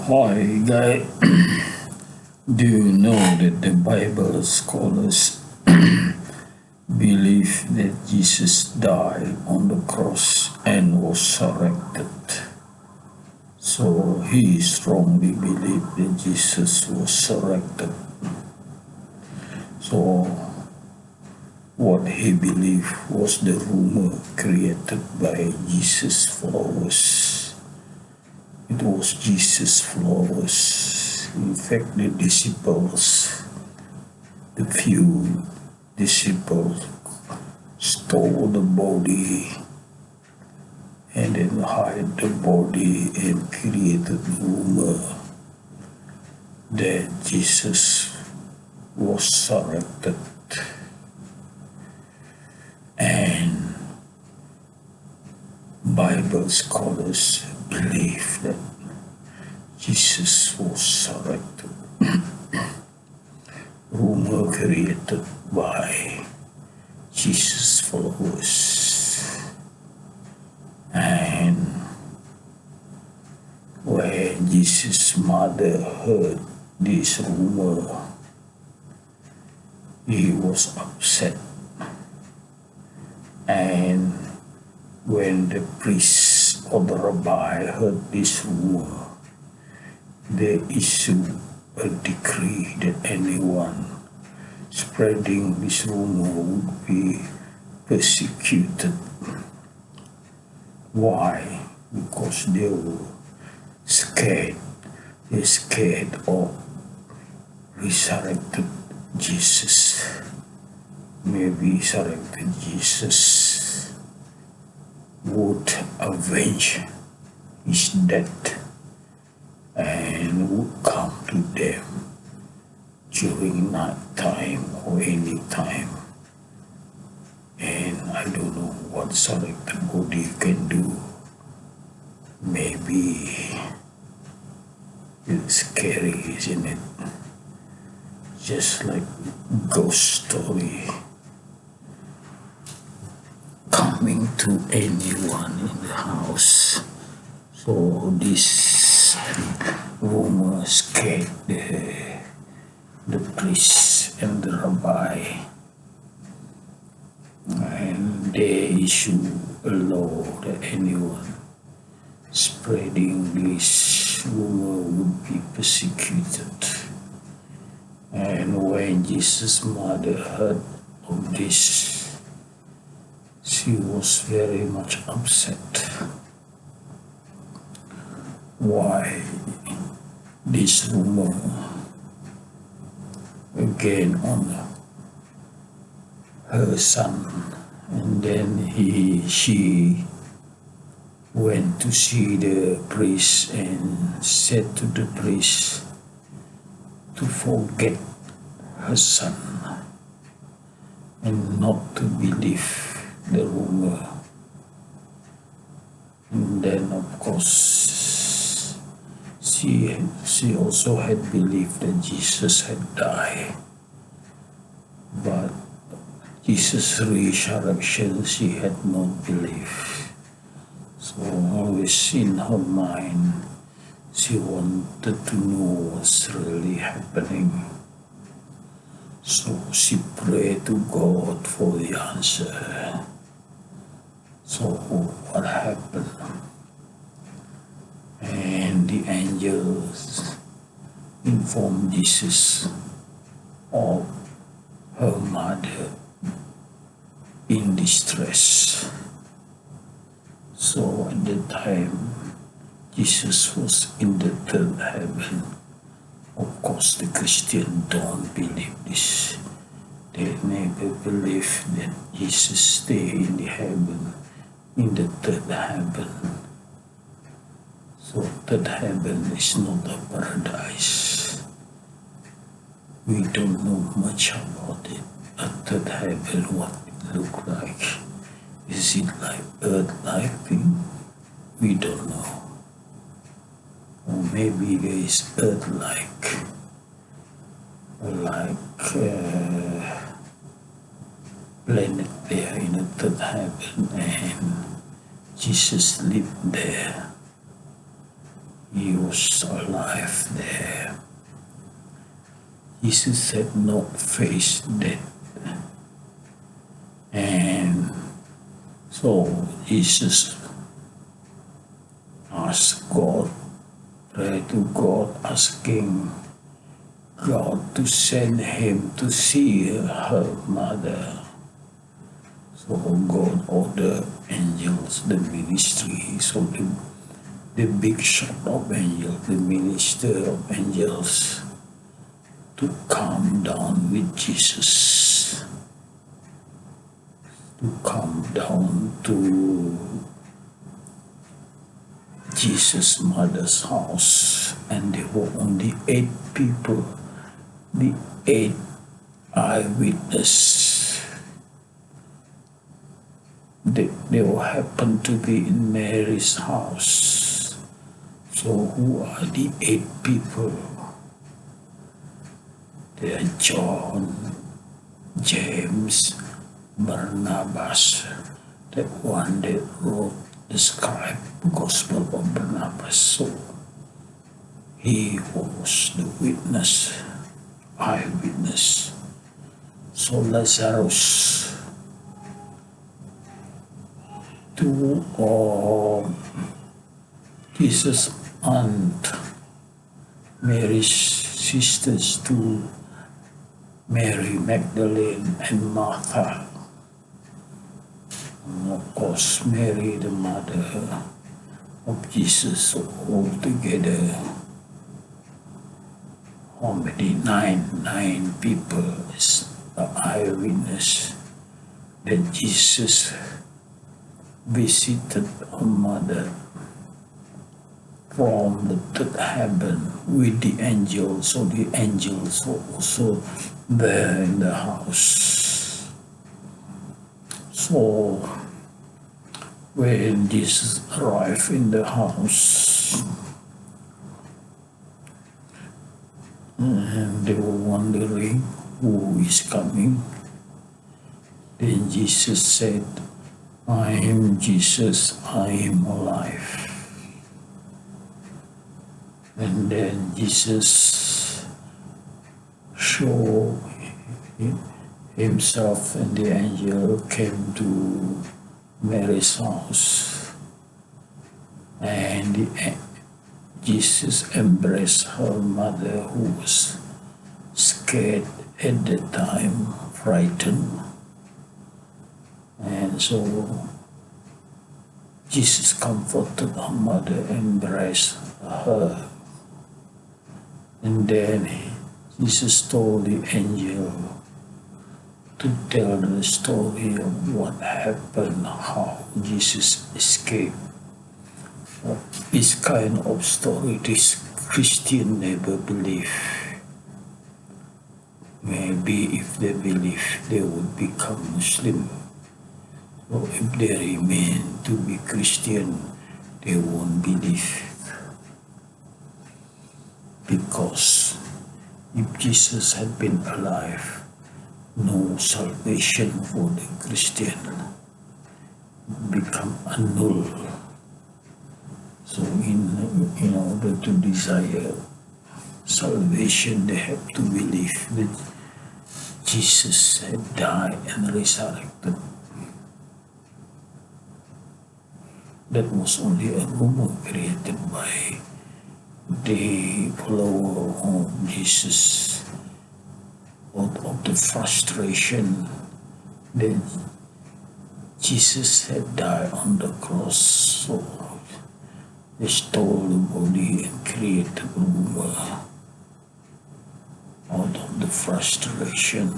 Hi, guy. Do you know that the Bible scholars believe that Jesus died on the cross and was resurrected? So he strongly believed that Jesus was resurrected. So what he believed was the rumor created by Jesus' followers. It was Jesus' followers. In fact, the disciples, the few disciples, stole the body and then hide the body and created rumor that Jesus was resurrected. And Bible scholars believe that Jesus was resurrected. Rumor created by Jesus' followers. And when Jesus' mother heard this rumor, he was upset. And when the priest or the rabbi heard this rumor, they issued a decree that anyone spreading this rumor would be persecuted. Why? Because they were scared. They're scared of resurrected Jesus. Maybe resurrected Jesus would avenge his death and would come to them during night time or any time. And I don't know what resurrected body can do. Maybe it's scary, isn't it? Just like ghost story coming to anyone in the house. So this rumor scared the priest and the rabbi, and they issue a law that anyone spreading this rumor would be persecuted. And when Jesus' mother heard of this, she was very much upset. Why this rumor again on her son? And then she went to see the priest and said to the priest to forget her son and not to believe the rumor. And then of course she also had believed that Jesus had died, but Jesus' resurrection she had not believed. So always in her mind she wanted to know what's really happening. So she prayed to God for the answer. So what happened? And the angels informed Jesus of her mother in distress. So at the time Jesus was in the third heaven. Of course, the Christians don't believe this. They never believe that Jesus stay in the heaven, in the third heaven. So third heaven is not a paradise. We don't know much about it. A third heaven, what it look like. Is it like earth-like thing? We don't know. Or maybe there is earth-like planet there in the third heaven, and Jesus lived there. He was alive there. Jesus had not faced death. And so Jesus asked God, pray to God, asking God to send him to see her mother. So God ordered angels, the ministry, so the big shot of angels, the minister of angels, to come down with Jesus, to come down to Jesus' mother's house. And there were only 8 people, the 8 eyewitnesses. They all happened to be in Mary's house. So who are the 8 people? They are John, James, Barnabas, that one that wrote the Gospel of Barnabas. So he was the witness, eyewitness. So Lazarus, to Jesus' aunt, Mary's sisters, to Mary, Magdelene, and Martha. And of course, Mary, the mother of Jesus, all together. How many? 9 people is the eyewitness that Jesus visited her mother from the third heaven with the angels. So the angels were also there in the house. So when Jesus arrived in the house, and they were wondering who is coming, then Jesus said, I am Jesus, I am alive. And then Jesus showed himself, and the angel came to Mary's house. And Jesus embraced her mother, who was scared at the time, frightened. And so Jesus comforted her mother, embraced her. And then Jesus told the angel to tell the story of what happened, how Jesus escaped. This kind of story, this Christian never believe. Maybe if they believe, they would become Muslim. So if they remain to be Christian, they won't believe. Because if Jesus had been alive, no salvation for the Christian become annulled. So in order to desire salvation, they have to believe that Jesus had died and resurrected. That was only a rumor created by the follower of Jesus, out of the frustration that Jesus had died on the cross. So they stole the body and created a rumor out of the frustration.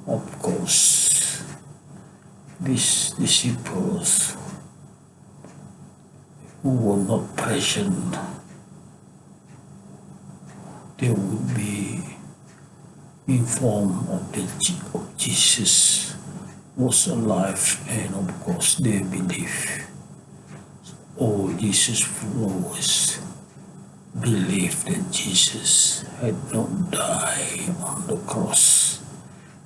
Of course, these disciples who were not present, they would be informed of Jesus was alive, and of course they believe. All Jesus' followers believed that Jesus had not died on the cross.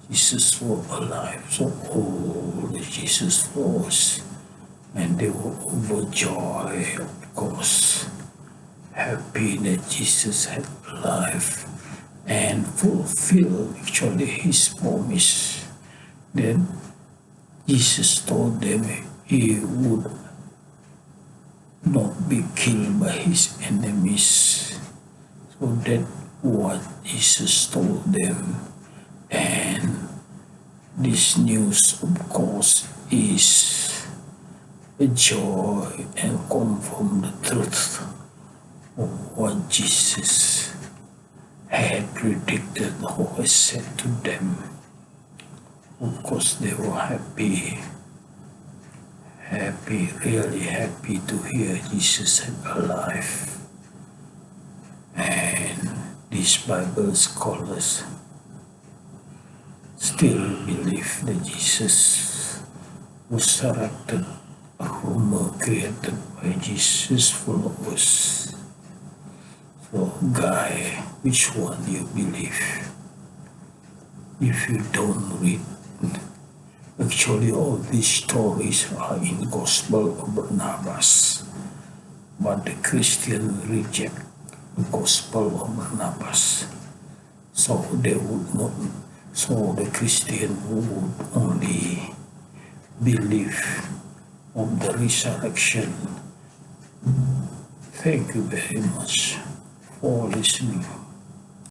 Jesus was alive, so all the Jesus followers, and they were overjoyed, of course. happy that Jesus had life and fulfilled actually his promise. Then Jesus told them he would not be killed by his enemies. So that's what Jesus told them. And this news, of course, is a joy and confirm the truth of what Jesus had predicted or has said to them. Of course, they were happy, really happy to hear Jesus had alive. And these Bible scholars still believe that Jesus was resurrected, a rumor created by Jesus' followers. So, guy, which one you believe? If you don't read, actually all these stories are in Gospel of Barnabas, but the Christian reject the Gospel of Barnabas. So they would not, so the Christian would only believe of the resurrection. Thank you very much for listening.